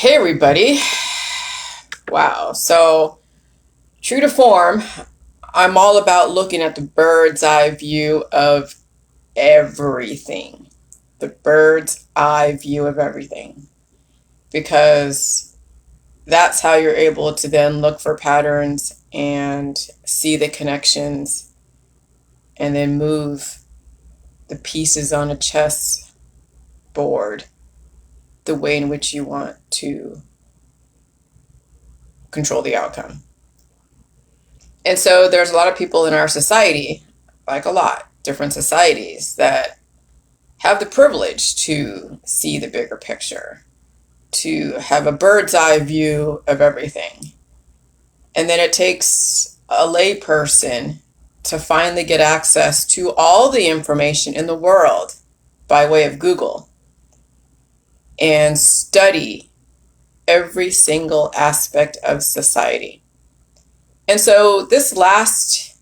Hey everybody. Wow. So, true to form, I'm all about looking at the bird's eye view of everything. The bird's eye view of everything. Because that's how you're able to then look for patterns and see the connections and then move the pieces on a chess board the way in which you want to control the outcome. And so there's a lot of people in our society, like a lot, different societies, that have the privilege to see the bigger picture, to have a bird's eye view of everything. And then it takes a layperson to finally get access to all the information in the world by way of Google and study every single aspect of society. And so this last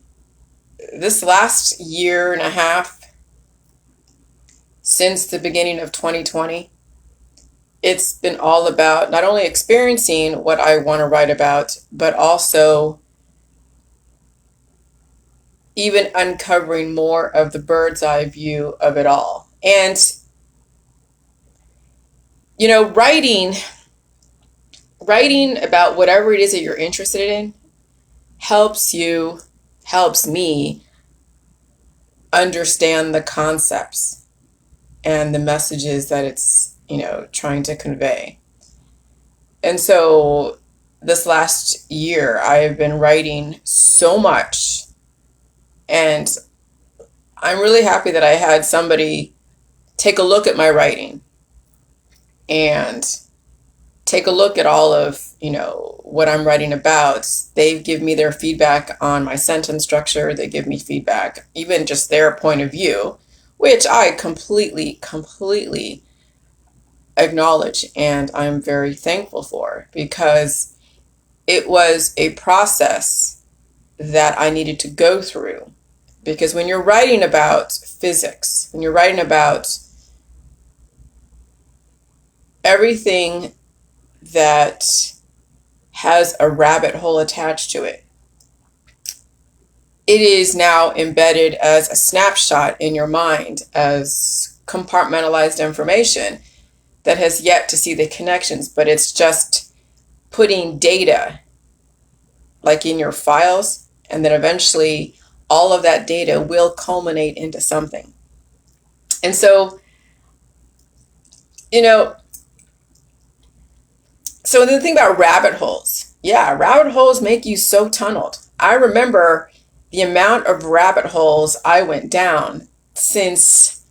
year and a half, since the beginning of 2020, it's been all about not only experiencing what I want to write about, but also even uncovering more of the bird's eye view of it all. And, writing about whatever it is that you're interested in helps me understand the concepts and the messages that it's, trying to convey. And so this last year, I have been writing so much, and I'm really happy that I had somebody take a look at my writing and take a look at all of, what I'm writing about. They give me their feedback on my sentence structure. They give me feedback, even just their point of view, which I completely acknowledge and I'm very thankful for, because it was a process that I needed to go through. Because when you're writing about physics, when you're writing about everything that has a rabbit hole attached to it, it is now embedded as a snapshot in your mind, as compartmentalized information that has yet to see the connections, but it's just putting data like in your files, and then eventually all of that data will culminate into something. And so, so the thing about rabbit holes, yeah, rabbit holes make you so tunneled. I remember the amount of rabbit holes I went down since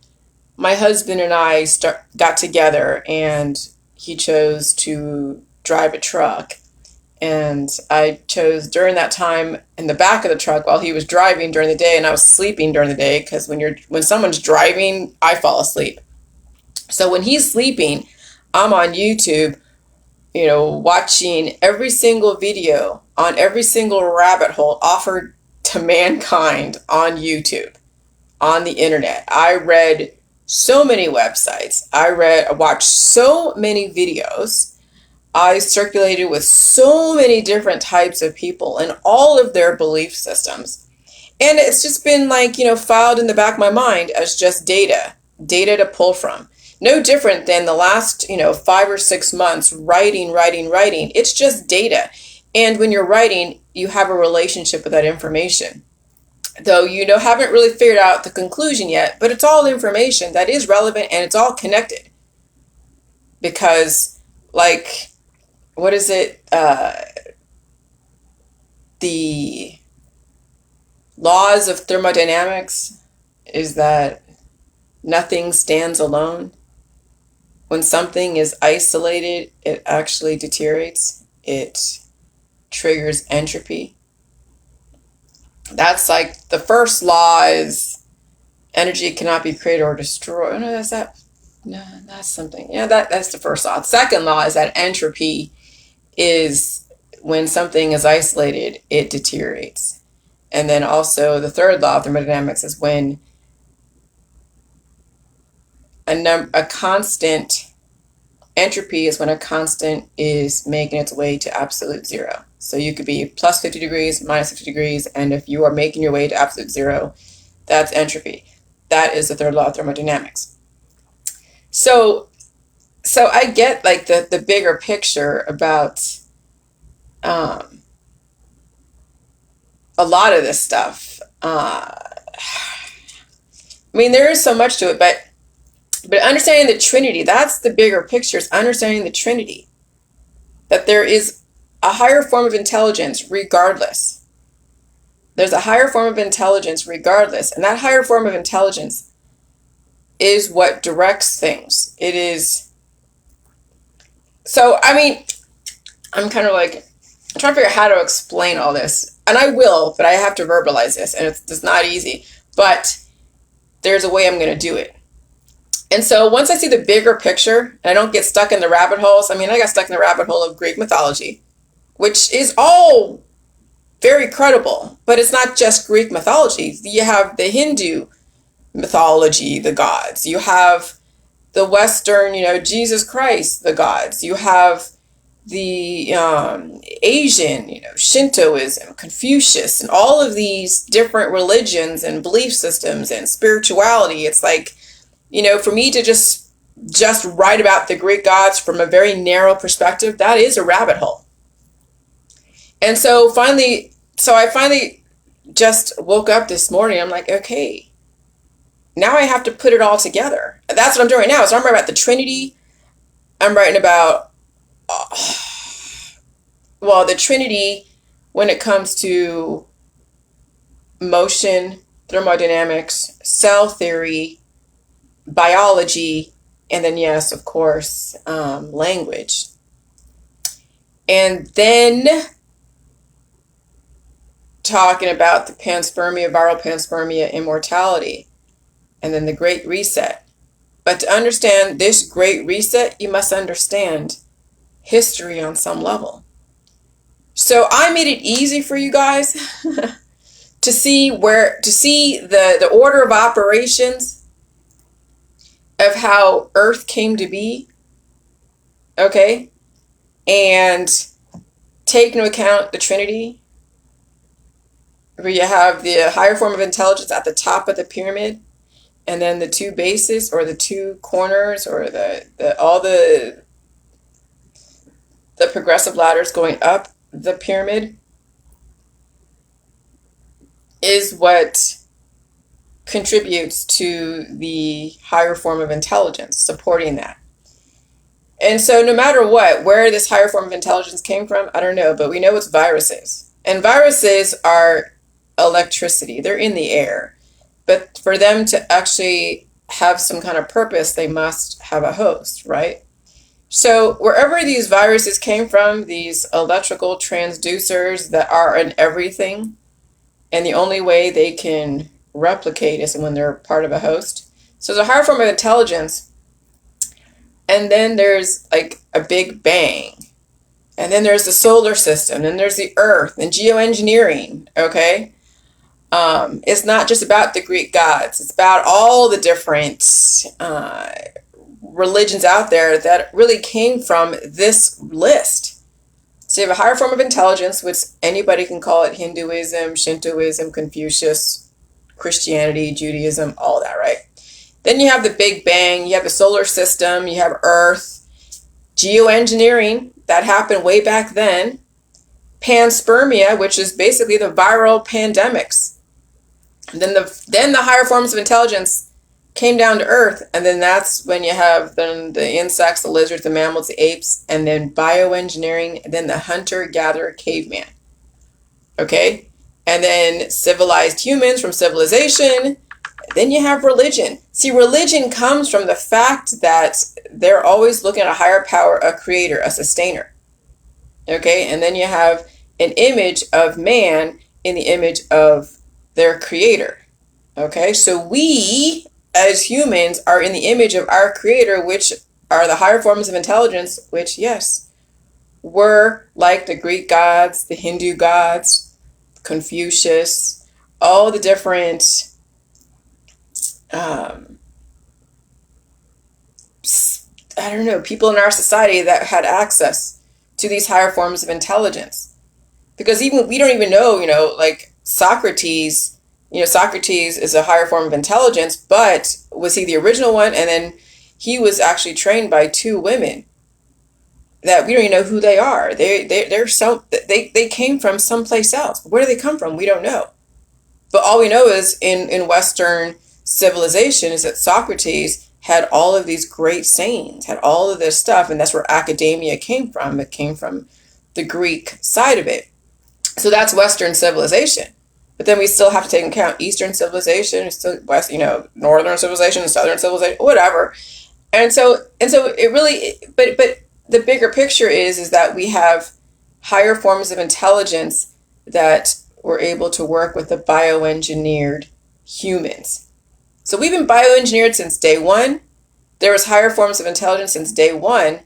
my husband and I got together and he chose to drive a truck. And I chose during that time in the back of the truck while he was driving during the day, and I was sleeping during the day, because when someone's driving, I fall asleep. So when he's sleeping, I'm on YouTube, watching every single video on every single rabbit hole offered to mankind on YouTube, on the internet. I read so many websites. I watched so many videos. I circulated with so many different types of people and all of their belief systems. And it's just been filed in the back of my mind as just data to pull from. No different than the last, 5 or 6 months writing. It's just data. And when you're writing, you have a relationship with that information. Though haven't really figured out the conclusion yet, but it's all information that is relevant and it's all connected. Because, what is it? The laws of thermodynamics is that nothing stands alone. When something is isolated, it actually deteriorates. It triggers entropy. That's like the first law is energy cannot be created or destroyed. Oh, no, that's that. No, that's something. Yeah, that's the first law. The second law is that entropy is when something is isolated, it deteriorates. And then also the third law of thermodynamics is when a constant Entropy is when a constant is making its way to absolute zero. So you could be plus 50 degrees, minus 50 degrees, and if you are making your way to absolute zero, that's entropy. That is the third law of thermodynamics. So I get like the bigger picture about a lot of this stuff. I mean, there is so much to it, but understanding the Trinity, that's the bigger picture, is understanding the Trinity. That there is a higher form of intelligence regardless. There's a higher form of intelligence regardless. And that higher form of intelligence is what directs things. It is. So, I mean, I'm kind of like, I'm trying to figure out how to explain all this. And I will, but I have to verbalize this. And it's not easy. But there's a way I'm going to do it. And so once I see the bigger picture, and I don't get stuck in the rabbit holes. I mean, I got stuck in the rabbit hole of Greek mythology, which is all very credible. But it's not just Greek mythology. You have the Hindu mythology, the gods. You have the Western, Jesus Christ, the gods. You have the Asian, Shintoism, Confucius, and all of these different religions and belief systems and spirituality. It's like, for me to just write about the Greek gods from a very narrow perspective, that is a rabbit hole. And so I finally just woke up this morning. I'm like, okay, now I have to put it all together. That's what I'm doing right now. So I'm writing about the Trinity. I'm writing about, the Trinity when it comes to motion, thermodynamics, cell theory, biology, and then, yes, of course, language. And then talking about the panspermia, viral panspermia, immortality, and then the Great Reset. But to understand this Great Reset, you must understand history on some level. So I made it easy for you guys to see the order of operations of how Earth came to be, okay? And take into account the Trinity, where you have the higher form of intelligence at the top of the pyramid, and then the two bases, or the two corners, or all the progressive ladders going up the pyramid is what contributes to the higher form of intelligence, supporting that. And so no matter where this higher form of intelligence came from, I don't know, but we know it's viruses. And viruses are electricity. They're in the air. But for them to actually have some kind of purpose, they must have a host, right? So wherever these viruses came from, these electrical transducers that are in everything, and the only way they can replicate is when they're part of a host. So there's a higher form of intelligence, and then there's like a big bang. And then there's the solar system, and there's the earth, and geoengineering, okay? It's not just about the Greek gods. It's about all the different religions out there that really came from this list. So you have a higher form of intelligence, which anybody can call it Hinduism, Shintoism, Confucius, Christianity, Judaism, all that, right? Then you have the Big Bang, you have the solar system, you have Earth, geoengineering, that happened way back then, Panspermia, which is basically the viral pandemics. And then the higher forms of intelligence came down to Earth, and then that's when you have then the insects, the lizards, the mammals, the apes, and then bioengineering, and then the hunter-gatherer caveman. Okay? And then civilized humans from civilization. Then you have religion. See, religion comes from the fact that they're always looking at a higher power, a creator, a sustainer. Okay? And then you have an image of man in the image of their creator. Okay? So we, as humans, are in the image of our creator, which are the higher forms of intelligence, which, yes, were like the Greek gods, the Hindu gods, Confucius, all the different I don't know, people in our society that had access to these higher forms of intelligence. Because even we don't even know, like Socrates, Socrates is a higher form of intelligence, but was he the original one? And then he was actually trained by two women that we don't even know who they are. They came from someplace else. Where do they come from? We don't know. But all we know is in Western civilization is that Socrates had all of these great sayings, had all of this stuff, and that's where academia came from. It came from the Greek side of it. So that's Western civilization. But then we still have to take into account Eastern civilization, still West, Northern civilization, Southern civilization, whatever. And so it really, but the bigger picture is that we have higher forms of intelligence that were able to work with the bioengineered humans. So we've been bioengineered since day one. There was higher forms of intelligence since day one,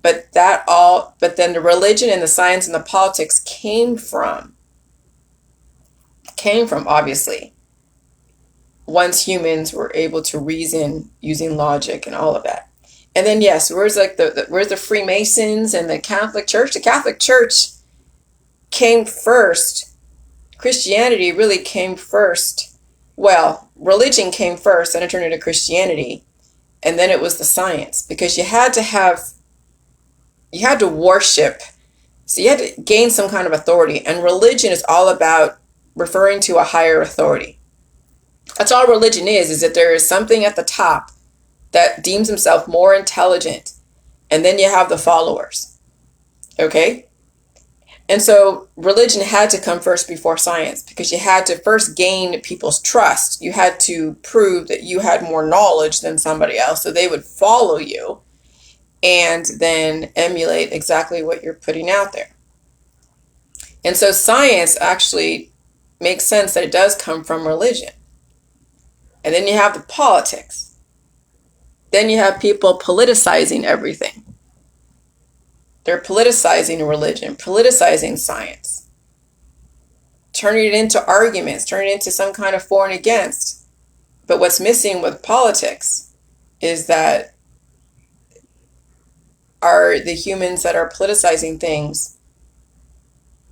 but then the religion and the science and the politics came from obviously once humans were able to reason using logic and all of that. And then yes, where's the Freemasons and the Catholic Church? The Catholic Church came first. Christianity really came first. Well, religion came first, then it turned into Christianity, and then it was the science, because you had to worship, so you had to gain some kind of authority, and religion is all about referring to a higher authority. That's all religion is that there is something at the top that deems himself more intelligent, and then you have the followers. Okay? And so religion had to come first before science, because you had to first gain people's trust. You had to prove that you had more knowledge than somebody else, so they would follow you and then emulate exactly what you're putting out there. And so science actually makes sense that it does come from religion. And then you have the politics. Then you have people politicizing everything. They're politicizing religion, politicizing science, turning it into arguments, turning it into some kind of for and against. But what's missing with politics is that are the humans that are politicizing things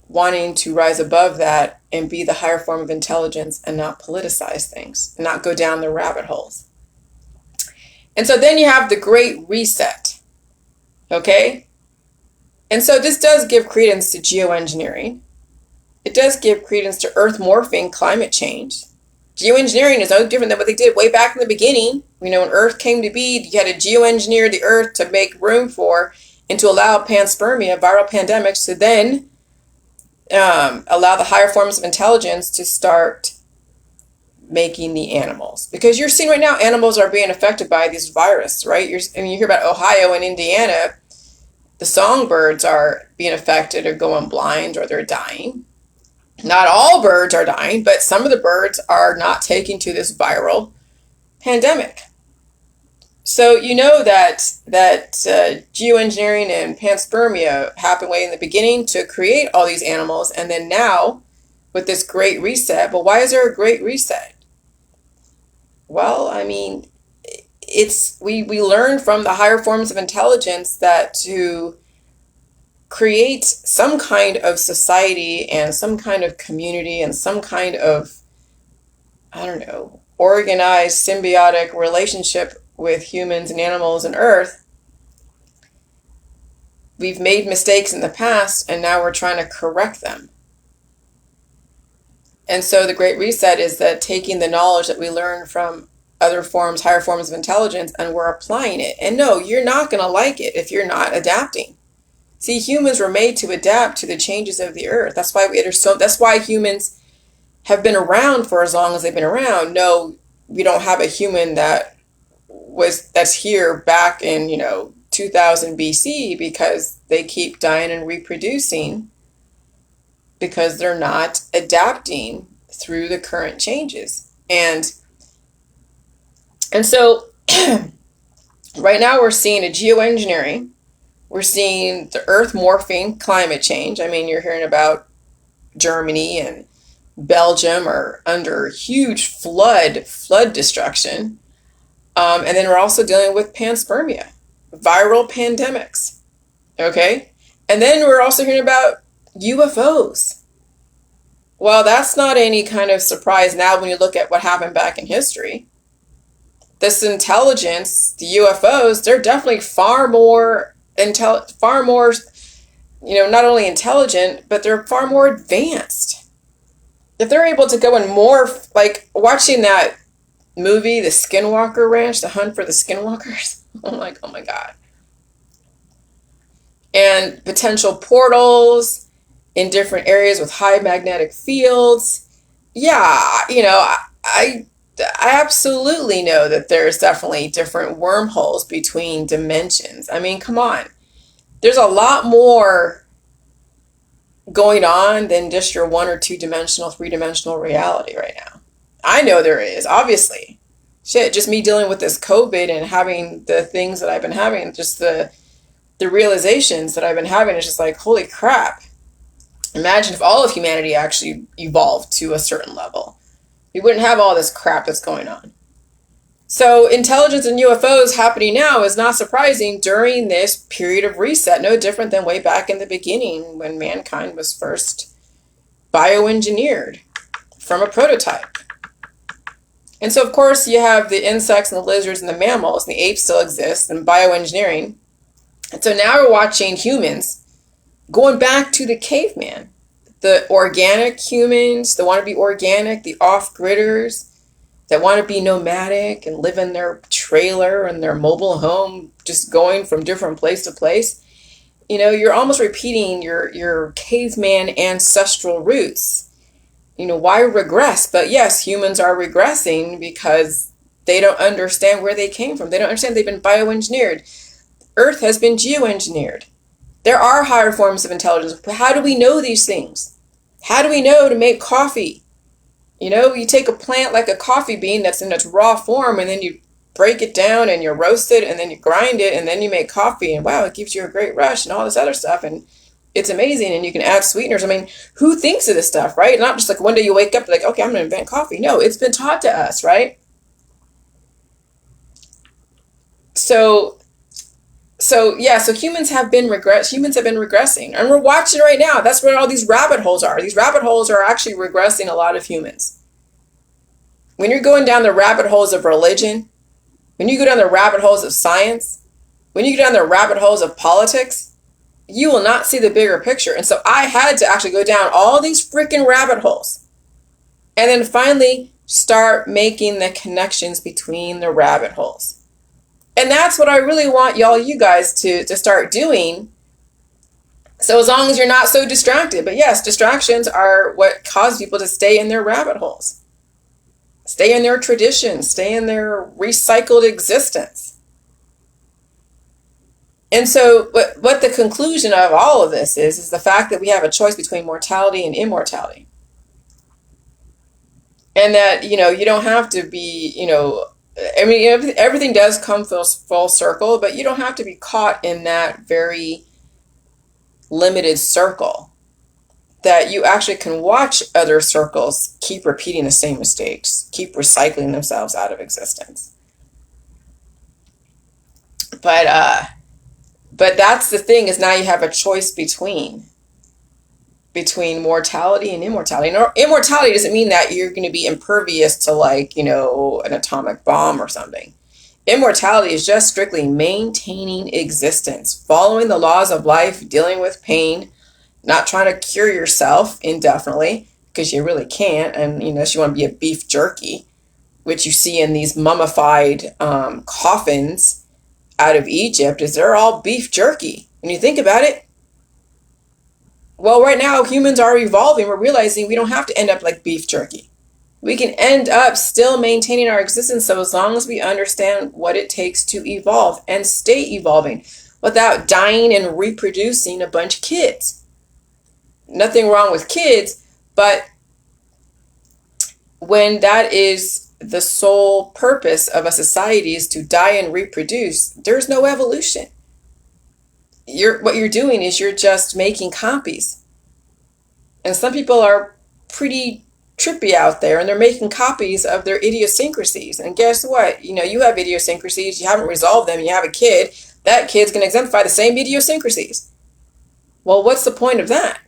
wanting to rise above that and be the higher form of intelligence and not politicize things, and not go down the rabbit holes. And so then you have the Great Reset. Okay? And so this does give credence to geoengineering. It does give credence to earth morphing, climate change. Geoengineering is no different than what they did way back in the beginning. When Earth came to be, you had to geoengineer the Earth to make room for and to allow panspermia, viral pandemics, to then allow the higher forms of intelligence to start making the animals. Because you're seeing right now, animals are being affected by this virus, right? You hear about Ohio and Indiana. The songbirds are being affected or going blind, or they're dying. Not all birds are dying, but some of the birds are not taking to this viral pandemic. So you know that geoengineering and panspermia happened way in the beginning to create all these animals, and then now with this Great Reset. But why is there a Great Reset? Well, I mean, we learn from the higher forms of intelligence that to create some kind of society and some kind of community and some kind of, I don't know, organized symbiotic relationship with humans and animals and Earth, we've made mistakes in the past and now we're trying to correct them. And so the Great Reset is that taking the knowledge that we learn from other forms, higher forms of intelligence, and we're applying it. And no, you're not going to like it if you're not adapting. See, humans were made to adapt to the changes of the Earth. That's why humans have been around for as long as they've been around. No, we don't have a human that's here back in 2000 BC, because they keep dying and reproducing because they're not adapting through the current changes. And so right now we're seeing a geoengineering. We're seeing the Earth morphing, climate change. I mean, you're hearing about Germany and Belgium are under huge flood destruction. And then we're also dealing with panspermia. viral pandemics. Okay? And then we're also hearing about UFOs. Well, that's not any kind of surprise now when you look at what happened back in history. This intelligence, the UFOs, they're definitely far more not only intelligent, but they're far more advanced. If they're able to go and morph, like watching that movie, The Skinwalker Ranch, The Hunt for the Skinwalkers, I'm like, oh my God. And potential portals in different areas with high magnetic fields. Yeah, I absolutely know that there's definitely different wormholes between dimensions. I mean, come on. There's a lot more going on than just your 1 or 2-dimensional, 3-dimensional reality right now. I know there is, obviously. Shit, just me dealing with this COVID and having the things that I've been having, just the realizations that I've been having, is just like, holy crap. Imagine if all of humanity actually evolved to a certain level. We wouldn't have all this crap that's going on. So intelligence and UFOs happening now is not surprising during this period of reset, no different than way back in the beginning when mankind was first bioengineered from a prototype. And so, of course, you have the insects and the lizards and the mammals, and the apes still exist, and bioengineering. And so now we're watching humans going back to the caveman. The organic humans that want to be organic, the off-gridders that want to be nomadic and live in their trailer and their mobile home, just going from different place to place. You're almost repeating your caveman ancestral roots. Why regress? But yes, humans are regressing because they don't understand where they came from. They don't understand they've been bioengineered. Earth has been geoengineered. There are higher forms of intelligence. How do we know these things? How do we know to make coffee? You take a plant like a coffee bean that's in its raw form, and then you break it down and you roast it, and then you grind it, and then you make coffee, and wow, it gives you a great rush and all this other stuff, and it's amazing, and you can add sweeteners. I mean, who thinks of this stuff, right? Not just like one day you wake up like, okay, I'm going to invent coffee. No, it's been taught to us, right? So humans have been regressing, and we're watching right now. That's where all these rabbit holes are. These rabbit holes are actually regressing a lot of humans. When you're going down the rabbit holes of religion, when you go down the rabbit holes of science, when you go down the rabbit holes of politics, you will not see the bigger picture. And so I had to actually go down all these freaking rabbit holes and then finally start making the connections between the rabbit holes. And that's what I really want you guys to start doing. So as long as you're not so distracted. But yes, distractions are what cause people to stay in their rabbit holes. Stay in their traditions. Stay in their recycled existence. And so what the conclusion of all of this is the fact that we have a choice between mortality and immortality. And that, you don't have to be, I mean, everything does come full circle, but you don't have to be caught in that very limited circle. That you actually can watch other circles keep repeating the same mistakes, keep recycling themselves out of existence. But that's the thing, is now you have a choice between mortality and immortality. And immortality doesn't mean that you're going to be impervious to an atomic bomb or something. Immortality is just strictly maintaining existence, following the laws of life, dealing with pain, not trying to cure yourself indefinitely, because you really can't. And unless you want to be a beef jerky, which you see in these mummified coffins out of Egypt, is they're all beef jerky. When you think about it, well, right now, humans are evolving. We're realizing we don't have to end up like beef jerky. We can end up still maintaining our existence. So as long as we understand what it takes to evolve and stay evolving without dying and reproducing a bunch of kids. Nothing wrong with kids, but when that is the sole purpose of a society, is to die and reproduce, there's no evolution. What you're doing is you're just making copies. And some people are pretty trippy out there, and they're making copies of their idiosyncrasies. And guess what? You have idiosyncrasies, you haven't resolved them, you have a kid, That kid's going to exemplify the same idiosyncrasies. Well, what's the point of that?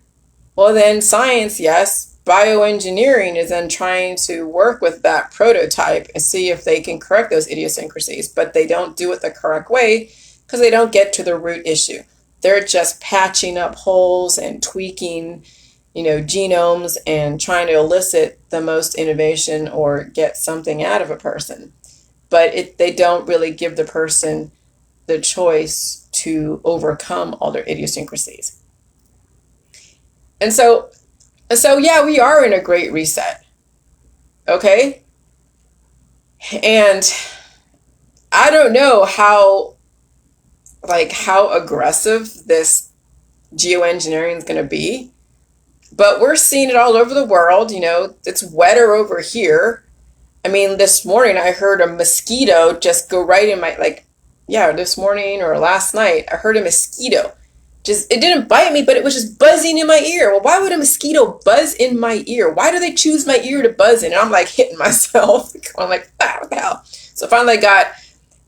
Well, then science, yes, bioengineering is then trying to work with that prototype and see if they can correct those idiosyncrasies, but they don't do it the correct way because they don't get to the root issue. They're just patching up holes and tweaking, genomes and trying to elicit the most innovation or get something out of a person. But they don't really give the person the choice to overcome all their idiosyncrasies. And so yeah, we are in a great reset. Okay? And I don't know how aggressive this geoengineering is going to be, but we're seeing it all over the world. It's wetter over here. I mean, this morning I heard a mosquito just go right in my, this morning or last night, I heard a mosquito. It didn't bite me, but it was just buzzing in my ear. Well, why would a mosquito buzz in my ear? Why do they choose my ear to buzz in? And I'm like hitting myself. I'm like, what the hell? So finally I got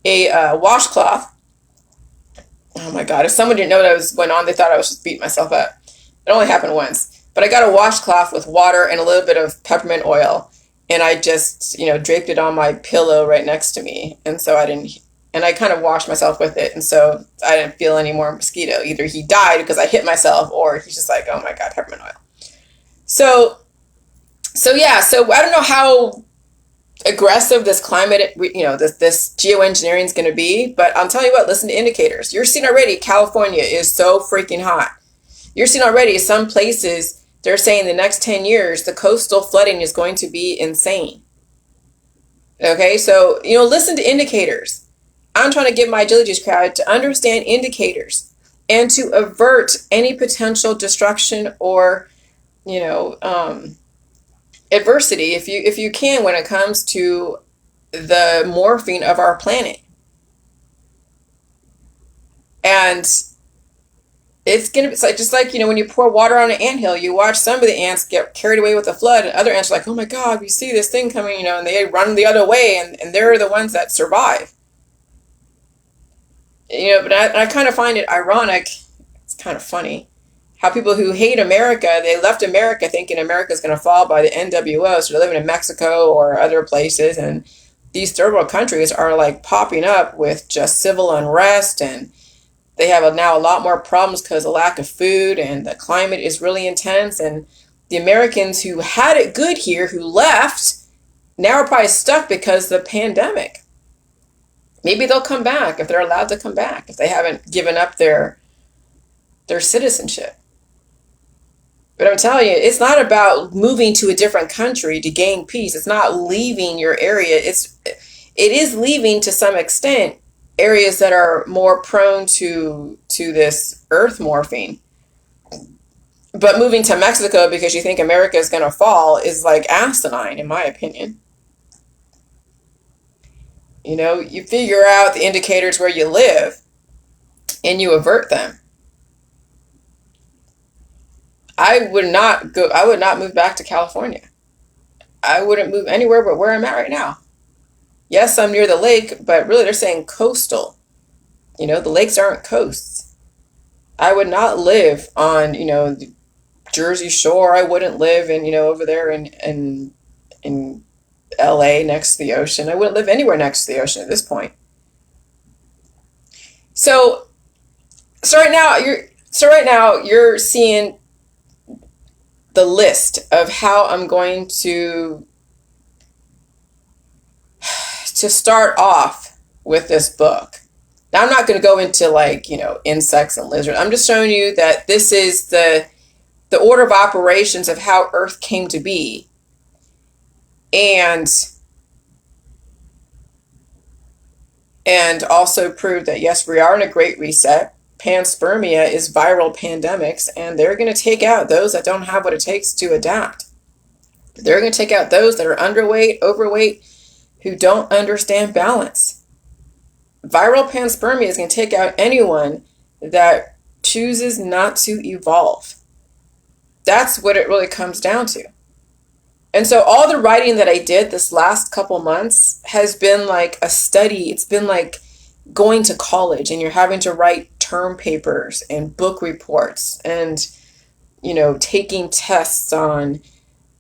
a washcloth. Oh my God, if someone didn't know what was going on, they thought I was just beating myself up. It only happened once. But I got a washcloth with water and a little bit of peppermint oil. And I just, draped it on my pillow right next to me. And so I kind of washed myself with it. And so I didn't feel any more mosquito. Either he died because I hit myself or he's just like, oh my God, peppermint oil. So yeah, so I don't know how aggressive this climate, this geoengineering is going to be, but I'll tell you what, listen to indicators. You're seeing already California is so freaking hot. You're seeing already some places, they're saying the next 10 years, the coastal flooding is going to be insane. Okay, so, listen to indicators. I'm trying to get my Agilities crowd to understand indicators and to avert any potential destruction or, adversity, if you can, when it comes to the morphing of our planet. And it's going to be just like, when you pour water on an anthill, you watch some of the ants get carried away with the flood and other ants are like, oh my God, we see this thing coming, and they run the other way and they're the ones that survive. But I kind of find it ironic. It's kind of funny how people who hate America, they left America thinking America is going to fall by the NWO. So they're living in Mexico or other places. And these third world countries are like popping up with just civil unrest. And they have now a lot more problems because of lack of food and the climate is really intense. And the Americans who had it good here, who left, now are probably stuck because of the pandemic. Maybe they'll come back if they're allowed to come back, if they haven't given up their citizenship. But I'm telling you, it's not about moving to a different country to gain peace. It's not leaving your area. It is leaving to some extent areas that are more prone to this earth morphing. But moving to Mexico because you think America is going to fall is like asinine, in my opinion. You figure out the indicators where you live and you avert them. I would not move back to California. I wouldn't move anywhere but where I'm at right now. Yes, I'm near the lake, but really they're saying coastal. The lakes aren't coasts. I would not live on, the Jersey Shore. I wouldn't live in, over there in LA next to the ocean. I wouldn't live anywhere next to the ocean at this point. So right now you're seeing the list of how I'm going to start off with this book. Now I'm not going to go into insects and lizards. I'm just showing you that this is the order of operations of how Earth came to be. And also prove that, yes, we are in a great reset. Panspermia is viral pandemics, and they're going to take out those that don't have what it takes to adapt. They're going to take out those that are underweight, overweight, who don't understand balance. Viral panspermia is going to take out anyone that chooses not to evolve. That's what it really comes down to. And so all the writing that I did this last couple months has been like a study. It's been like going to college and you're having to write term papers and book reports and, taking tests on,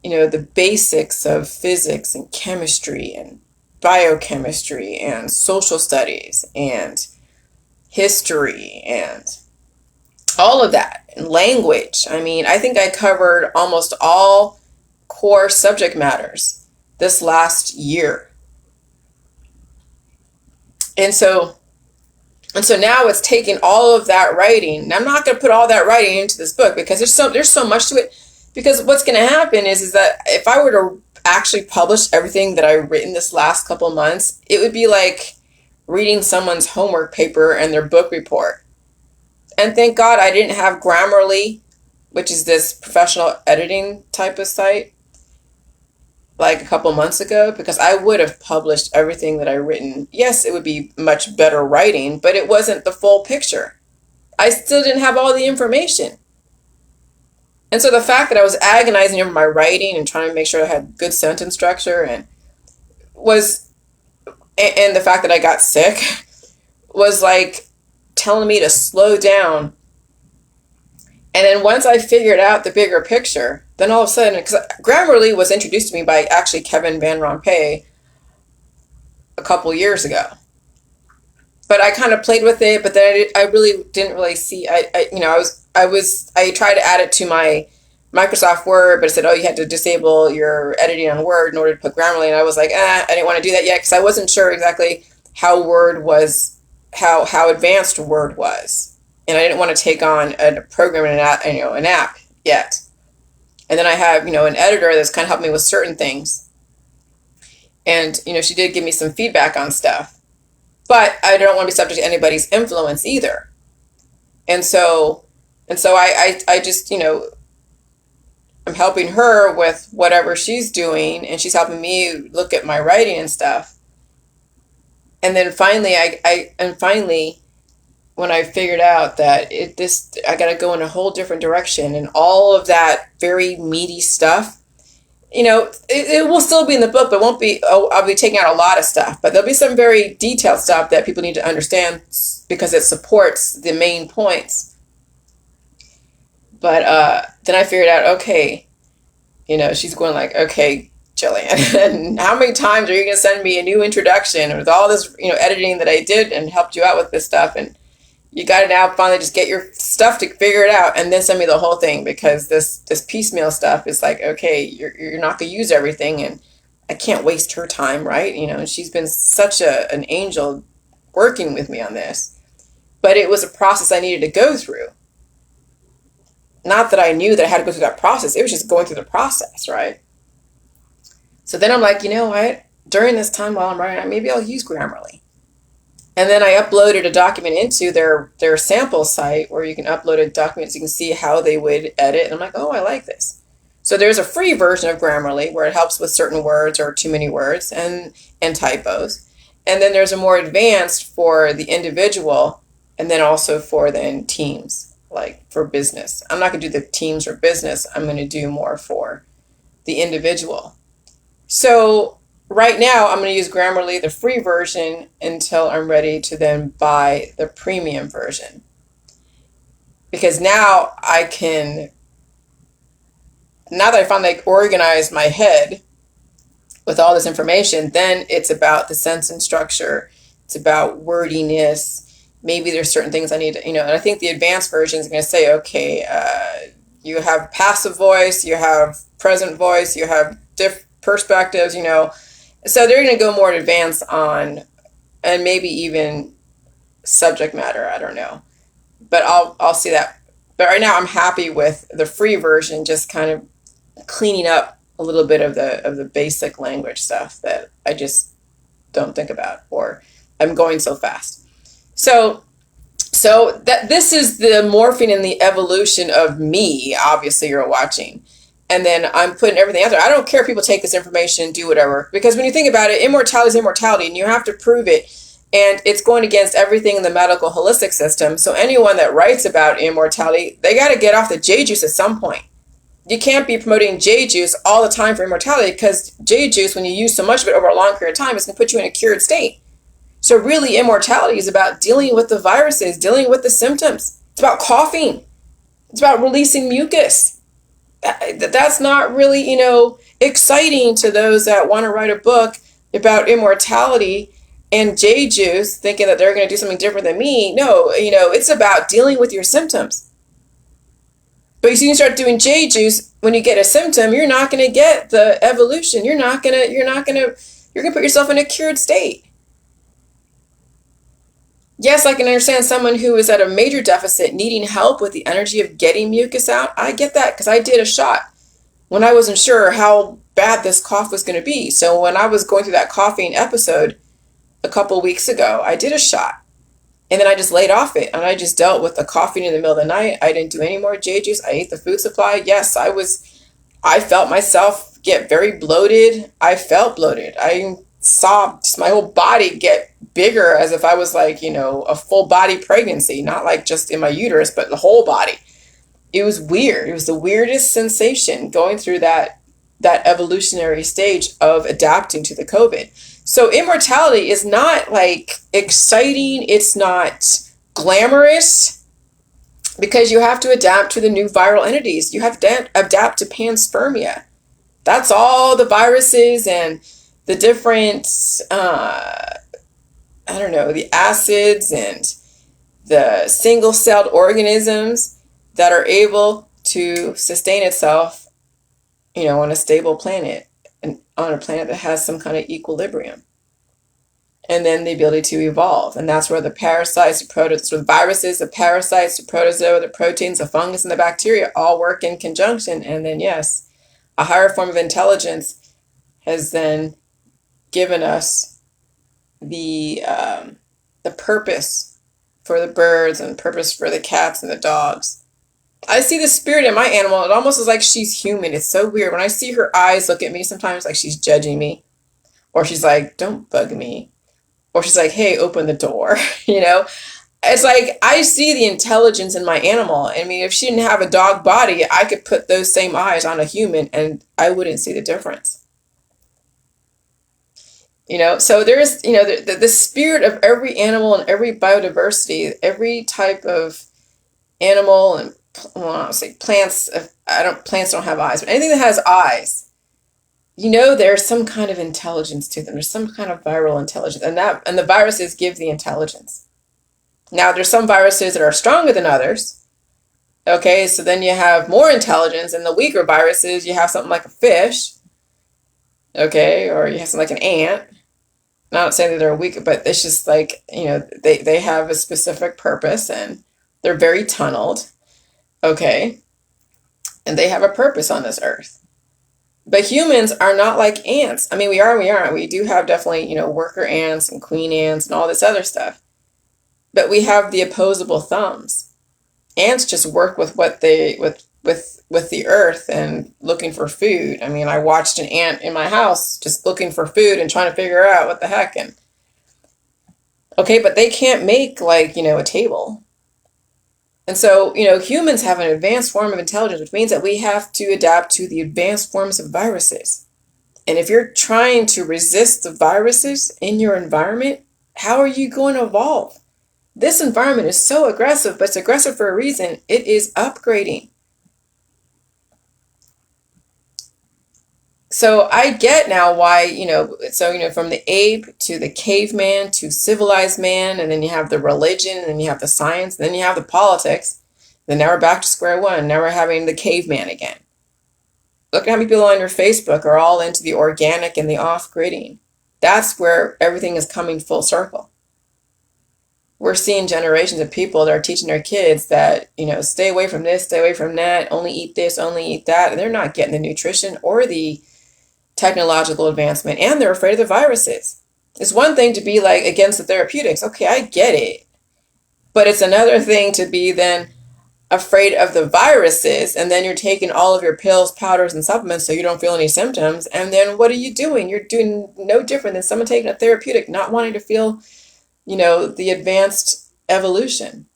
the basics of physics and chemistry and biochemistry and social studies and history and all of that, and language. I mean, I think I covered almost all core subject matters this last year. And so now it's taking all of that writing. And I'm not going to put all that writing into this book because there's so much to it. Because what's going to happen is that if I were to actually publish everything that I've written this last couple months, it would be like reading someone's homework paper and their book report. And thank God I didn't have Grammarly, which is this professional editing type of site, like a couple months ago, because I would have published everything that I've written. Yes, it would be much better writing, but it wasn't the full picture. I still didn't have all the information. And so the fact that I was agonizing over my writing and trying to make sure I had good sentence structure and the fact that I got sick was like telling me to slow down. And then once I figured out the bigger picture, then all of a sudden, because Grammarly was introduced to me by actually Kevin Van Rompuy a couple years ago. But I kind of played with it, but then I really didn't really see. I tried to add it to my Microsoft Word, but it said, oh, you had to disable your editing on Word in order to put Grammarly. And I was like, I didn't want to do that yet because I wasn't sure exactly how Word was, how advanced Word was, and I didn't want to take on a program and an app yet. And then I have an editor that's kind of helped me with certain things, and she did give me some feedback on stuff. But I don't want to be subject to anybody's influence either. And so I just, I'm helping her with whatever she's doing, and she's helping me look at my writing and stuff. And then finally, when I figured out that I got to go in a whole different direction, and all of that very meaty stuff, it will still be in the book, but won't be, I'll be taking out a lot of stuff, but there'll be some very detailed stuff that people need to understand because it supports the main points. But then I figured out, okay, she's going like, okay, Jillian, how many times are you going to send me a new introduction with all this, editing that I did and helped you out with this stuff? And you got to now finally just get your stuff to figure it out and then send me the whole thing, because this piecemeal stuff is like, okay, you're not going to use everything, and I can't waste her time, right? And she's been such an angel working with me on this. But it was a process I needed to go through. Not that I knew that I had to go through that process. It was just going through the process, right? So then I'm like, you know what? During this time while I'm writing, maybe I'll use Grammarly. And then I uploaded a document into their sample site where you can upload a document so you can see how they would edit. And I'm like, oh, I like this. So there's a free version of Grammarly where it helps with certain words or too many words and typos. And then there's a more advanced for the individual, and then also for then teams, like for business. I'm not going to do the teams or business. I'm going to do more for the individual. So right now, I'm going to use Grammarly, the free version, until I'm ready to then buy the premium version. Because now that I finally organized my head with all this information, then it's about the sense and structure. It's about wordiness. Maybe there's certain things I need to, and I think the advanced version is going to say, okay, you have passive voice, you have present voice, you have perspectives, So they're going to go more advanced on, and maybe even subject matter. I don't know, but I'll see that. But right now, I'm happy with the free version, just kind of cleaning up a little bit of the basic language stuff that I just don't think about, or I'm going so fast. So that this is the morphing and the evolution of me. Obviously, you're watching. And then I'm putting everything out there. I don't care if people take this information and do whatever. Because when you think about it, immortality is immortality, and you have to prove it. And it's going against everything in the medical holistic system. So anyone that writes about immortality, they got to get off the J juice at some point. You can't be promoting J juice all the time for immortality, because J juice, when you use so much of it over a long period of time, it's going to put you in a cured state. So really, immortality is about dealing with the viruses, dealing with the symptoms. It's about coughing. It's about releasing mucus. That's not really, exciting to those that want to write a book about immortality and J juice, thinking that they're going to do something different than me. No, it's about dealing with your symptoms. But as soon as you start doing J juice, when you get a symptom, you're not going to get the evolution. You're going to put yourself in a cured state. Yes, I can understand someone who is at a major deficit needing help with the energy of getting mucus out. I get that because I did a shot when I wasn't sure how bad this cough was going to be. So when I was going through that coughing episode a couple weeks ago, I did a shot. And then I just laid off it and I just dealt with the coughing in the middle of the night. I didn't do any more J juice. I ate the food supply. Yes, I felt myself get very bloated. I felt bloated. I saw just my whole body get bigger as if I was like, a full body pregnancy, not like just in my uterus, but the whole body. It was weird. It was the weirdest sensation going through that evolutionary stage of adapting to the COVID. So immortality is not like exciting. It's not glamorous because you have to adapt to the new viral entities. You have to adapt to panspermia. That's all the viruses and the different, the acids and the single-celled organisms that are able to sustain itself, on a stable planet and on a planet that has some kind of equilibrium. And then the ability to evolve. And that's where the parasites, the viruses, the parasites, the protozoa, the proteins, the fungus, and the bacteria all work in conjunction. And then, yes, a higher form of intelligence has then given us the purpose for the birds and purpose for the cats and the dogs. I see the spirit in my animal. It almost is like she's human. It's so weird. When I see her eyes look at me sometimes like she's judging me. Or she's like, don't bug me. Or she's like, hey, open the door. It's like I see the intelligence in my animal. I mean, if she didn't have a dog body, I could put those same eyes on a human and I wouldn't see the difference. So there's, the spirit of every animal and every biodiversity, every type of animal and, well, I don't say plants. Plants don't have eyes, but anything that has eyes, there's some kind of intelligence to them. There's some kind of viral intelligence, and the viruses give the intelligence. Now, there's some viruses that are stronger than others. Okay, so then you have more intelligence, and the weaker viruses, you have something like a fish. Okay, or you have something like an ant. I'm not saying that they're weak, but it's just like, they have a specific purpose, and they're very tunneled. Okay, and they have a purpose on this earth. But humans are not like ants. I mean, we are and we aren't. We do have definitely, worker ants and queen ants and all this other stuff. But we have the opposable thumbs. Ants just work with what with the earth and looking for food. I mean, I watched an ant in my house just looking for food and trying to figure out what the heck. And okay, but they can't make a table. And so, humans have an advanced form of intelligence, which means that we have to adapt to the advanced forms of viruses. And if you're trying to resist the viruses in your environment, how are you going to evolve? This environment is so aggressive, but it's aggressive for a reason. It is upgrading. So I get now why, from the ape to the caveman to civilized man, and then you have the religion, and then you have the science, and then you have the politics. Then now we're back to square one. Now we're having the caveman again. Look at how many people on your Facebook are all into the organic and the off-gridding. That's where everything is coming full circle. We're seeing generations of people that are teaching their kids that, stay away from this, stay away from that, only eat this, only eat that. And they're not getting the nutrition or the technological advancement, and they're afraid of the viruses. It's one thing to be against the therapeutics. Okay, I get it. But it's another thing to be then afraid of the viruses, and then you're taking all of your pills, powders, and supplements so you don't feel any symptoms. And then what are you doing? You're doing no different than someone taking a therapeutic, not wanting to feel, the advanced evolution.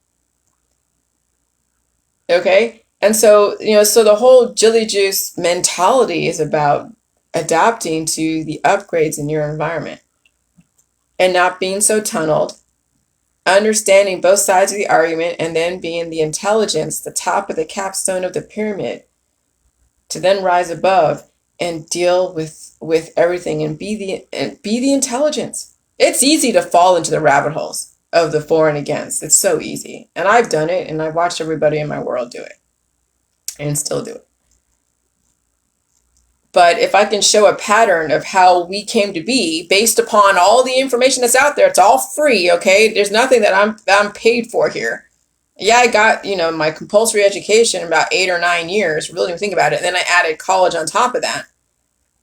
Okay? And so, so the whole Jilly Juice mentality is about adapting to the upgrades in your environment. and not being so tunneled, understanding both sides of the argument, and then being the intelligence, the top of the capstone of the pyramid, to then rise above and deal with everything and be the intelligence. It's easy to fall into the rabbit holes of the for and against. It's so easy. And I've done it, and I've watched everybody in my world do it and still do it. But if I can show a pattern of how we came to be based upon all the information that's out there, it's all free, okay? There's nothing that I'm paid for here. Yeah, I got, my compulsory education about 8 or 9 years, really didn't think about it. And then I added college on top of that.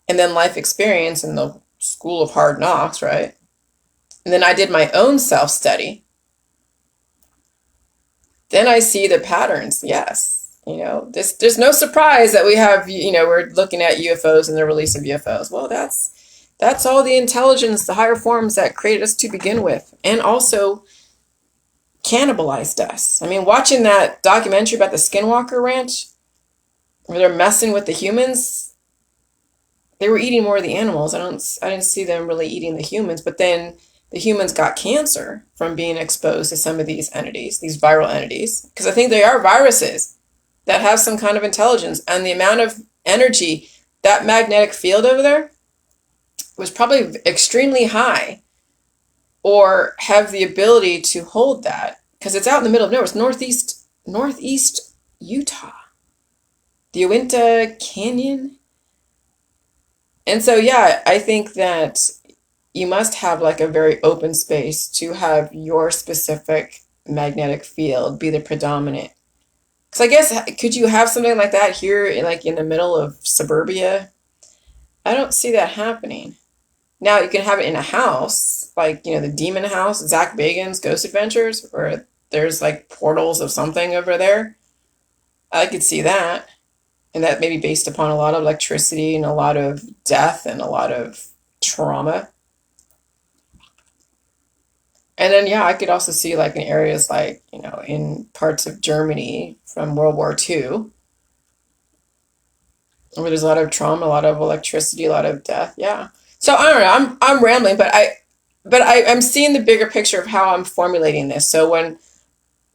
And then life experience in the school of hard knocks, right? And then I did my own self-study. Then I see the patterns, yes. There's no surprise that we have, we're looking at UFOs and the release of UFOs. Well, that's all the intelligence, the higher forms that created us to begin with, and also cannibalized us. I mean, watching that documentary about the Skinwalker Ranch, where they're messing with the humans, they were eating more of the animals. I didn't see them really eating the humans, but then the humans got cancer from being exposed to some of these entities, these viral entities, because I think they are viruses that have some kind of intelligence, and the amount of energy, that magnetic field over there was probably extremely high, or have the ability to hold that, because it's out in the middle of nowhere. It's northeast Utah, the Uinta Canyon. And so, yeah, I think that you must have like a very open space to have your specific magnetic field be the predominant. Because I guess, could you have something like that here, like in the middle of suburbia? I don't see that happening. Now, you can have it in a house, like, the Demon House, Zach Bagans' Ghost Adventures, where there's like portals of something over there. I could see that. And that may be based upon a lot of electricity and a lot of death and a lot of trauma. And then, yeah, I could also see like in areas like, in parts of Germany from World War II, where there's a lot of trauma, a lot of electricity, a lot of death. Yeah. So I don't know. I'm rambling, but I'm seeing the bigger picture of how I'm formulating this. So when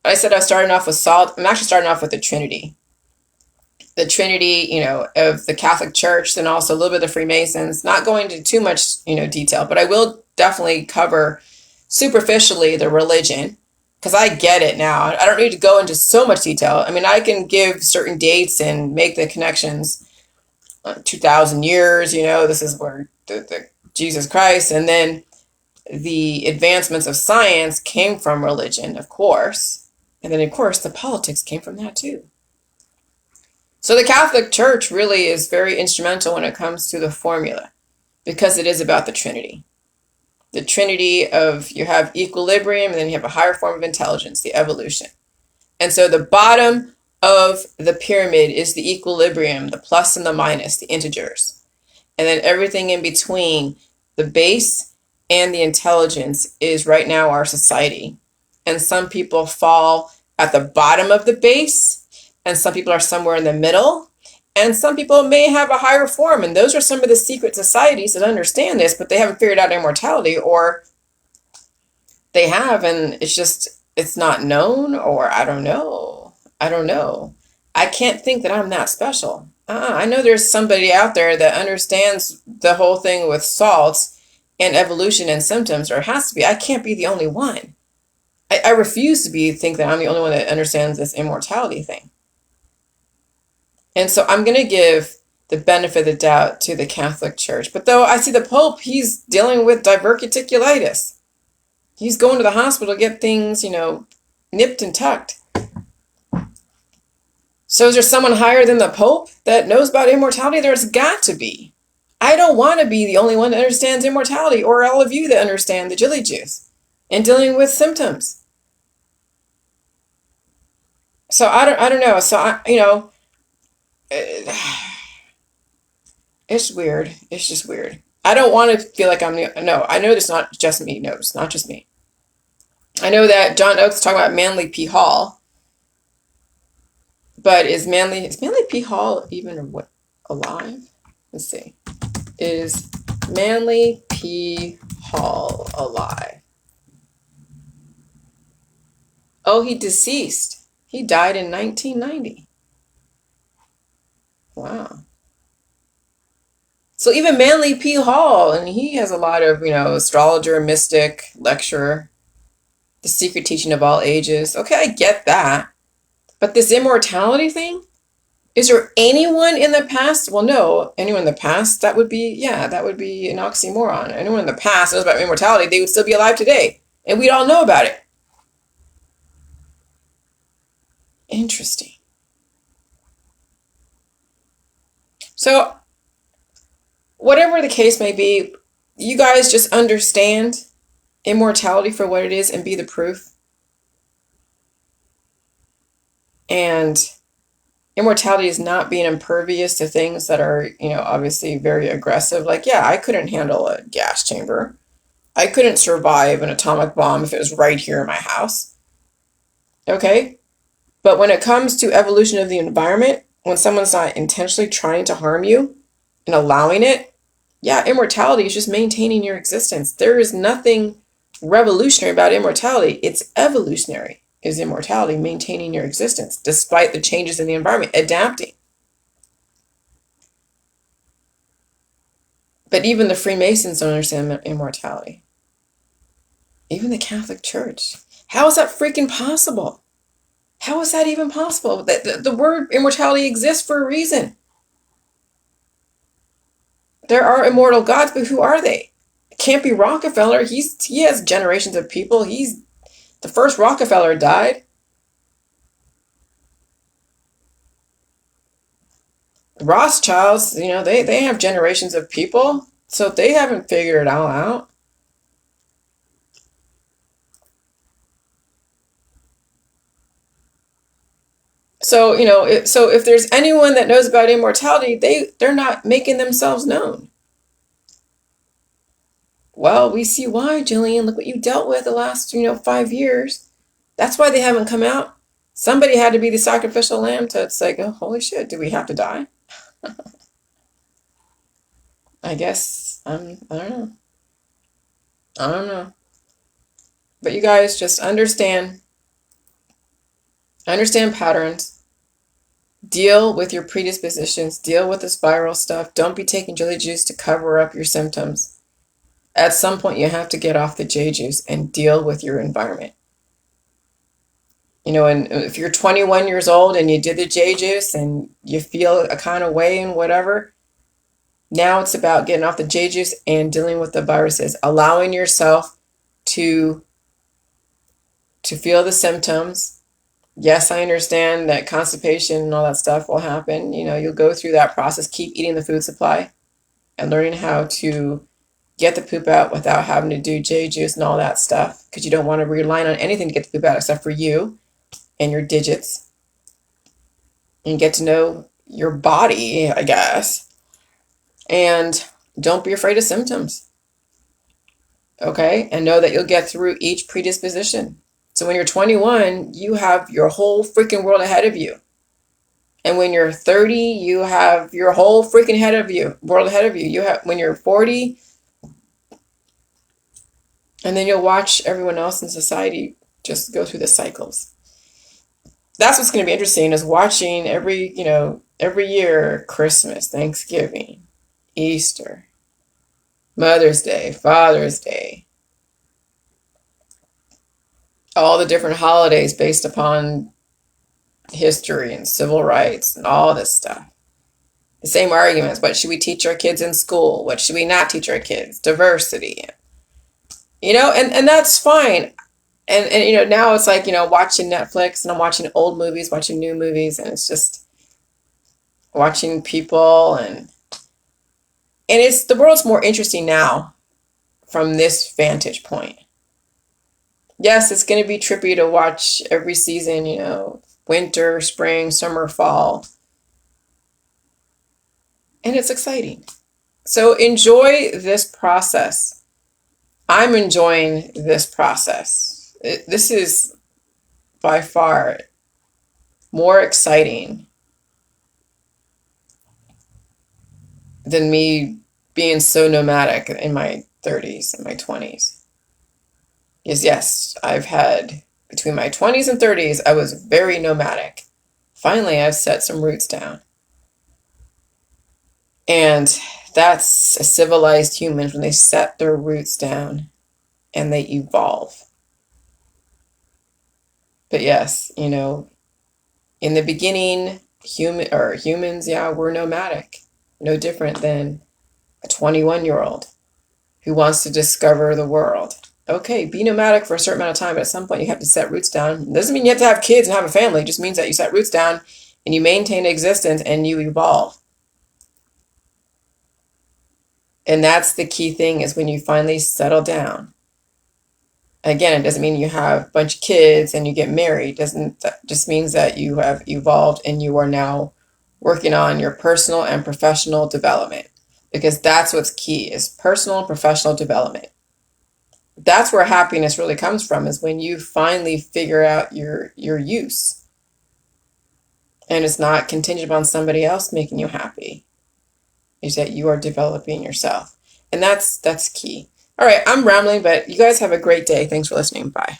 I said I was starting off with salt, I'm actually starting off with the Trinity. The Trinity, of the Catholic Church, and also a little bit of the Freemasons. Not going into too much, detail, but I will definitely cover superficially the religion, because I get it now. I don't need to go into so much detail. I mean, I can give certain dates and make the connections. 2,000 years, this is where the Jesus Christ, and then the advancements of science came from religion, of course. And then, of course, the politics came from that too. So the Catholic Church really is very instrumental when it comes to the formula, because it is about the Trinity. The Trinity of, you have equilibrium, and then you have a higher form of intelligence, the evolution. And so the bottom of the pyramid is the equilibrium, the plus and the minus, the integers. And then everything in between, the base and the intelligence, is right now our society. And some people fall at the bottom of the base, and some people are somewhere in the middle, and some people may have a higher form. And those are some of the secret societies that understand this, but they haven't figured out immortality, or they have, and it's not known, or I don't know. I can't think that I'm that special. I know there's somebody out there that understands the whole thing with salts and evolution and symptoms, or it has to be. I can't be the only one. I refuse to think that I'm the only one that understands this immortality thing. And so I'm going to give the benefit of the doubt to the Catholic Church. But though I see the Pope, he's dealing with diverticulitis. He's going to the hospital to get things, nipped and tucked. So is there someone higher than the Pope that knows about immortality? There's got to be. I don't want to be the only one that understands immortality, or all of you that understand the jilly juice and dealing with symptoms. So I don't know. So it's weird. It's just weird. I don't want to feel like no, I know it's not just me. No, it's not just me. I know that John Oakes is talking about Manly P. Hall. But is Manly P. Hall even alive? Let's see. Is Manly P. Hall alive. Oh, he deceased. He died in 1990. Wow. So even Manly P. Hall, and he has a lot of, astrologer, mystic, lecturer, the secret teaching of all ages. Okay, I get that. But this immortality thing? Is there anyone in the past? Well, no. Anyone in the past? That would be, yeah, that would be an oxymoron. Anyone in the past knows about immortality, they would still be alive today. And we'd all know about it. Interesting. So, whatever the case may be, you guys just understand immortality for what it is and be the proof. And immortality is not being impervious to things that are, obviously very aggressive. Like, yeah, I couldn't handle a gas chamber. I couldn't survive an atomic bomb if it was right here in my house. Okay? But when it comes to evolution of the environment, when someone's not intentionally trying to harm you and allowing it, yeah, immortality is just maintaining your existence. There is nothing revolutionary about immortality. It's evolutionary, is immortality, maintaining your existence despite the changes in the environment, adapting. But even the Freemasons don't understand immortality. Even the Catholic Church. How is that freaking possible? How is that even possible? The word immortality exists for a reason. There are immortal gods, but who are they? It can't be Rockefeller. He has generations of people. He's the first Rockefeller died. Rothschilds, they have generations of people, so they haven't figured it all out. So, so if there's anyone that knows about immortality, they're not making themselves known. Well, we see why, Jillian. Look what you dealt with the last, 5 years. That's why they haven't come out. Somebody had to be the sacrificial lamb to say, oh, holy shit, do we have to die? I guess, I don't know. I don't know. But you guys just understand patterns, deal with your predispositions, deal with this viral stuff. Don't be taking jelly juice to cover up your symptoms. At some point, you have to get off the J juice and deal with your environment. And if you're 21 years old and you did the J juice and you feel a kind of way and whatever, now it's about getting off the J juice and dealing with the viruses, allowing yourself to feel the symptoms. Yes, I understand that constipation and all that stuff will happen. You'll go through that process. Keep eating the food supply and learning how to get the poop out without having to do J juice and all that stuff, because you don't want to rely on anything to get the poop out except for you and your digits, and get to know your body, I guess. And don't be afraid of symptoms. Okay? And know that you'll get through each predisposition. So when you're 21, you have your whole freaking world ahead of you. And when you're 30, you have your whole freaking world ahead of you. When you're 40, and then you'll watch everyone else in society just go through the cycles. That's what's going to be interesting, is watching every year, Christmas, Thanksgiving, Easter, Mother's Day, Father's Day, all the different holidays based upon history and civil rights and all this stuff. The same arguments. What should we teach our kids in school? What should we not teach our kids? Diversity. And that's fine. And now it's like, watching Netflix, and I'm watching old movies, watching new movies, and it's just watching people, and it's the world's more interesting now from this vantage point. Yes, it's going to be trippy to watch every season, winter, spring, summer, fall. And it's exciting. So enjoy this process. I'm enjoying this process. This is by far more exciting than me being so nomadic in my 30s and my 20s. Yes, I've had between my 20s and 30s, I was very nomadic. Finally, I've set some roots down. And that's a civilized humans when they set their roots down and they evolve. But yes, in the beginning, humans, yeah, were nomadic. No different than a 21-year-old who wants to discover the world. Okay, be nomadic for a certain amount of time, but at some point you have to set roots down. It doesn't mean you have to have kids and have a family. It just means that you set roots down and you maintain existence and you evolve. And that's the key thing is when you finally settle down. Again, it doesn't mean you have a bunch of kids and you get married. That just means that you have evolved and you are now working on your personal and professional development. Because that's what's key is personal and professional development. That's where happiness really comes from is when you finally figure out your use. And it's not contingent upon somebody else making you happy. Is that you are developing yourself. And that's key. All right, I'm rambling, but you guys have a great day. Thanks for listening. Bye.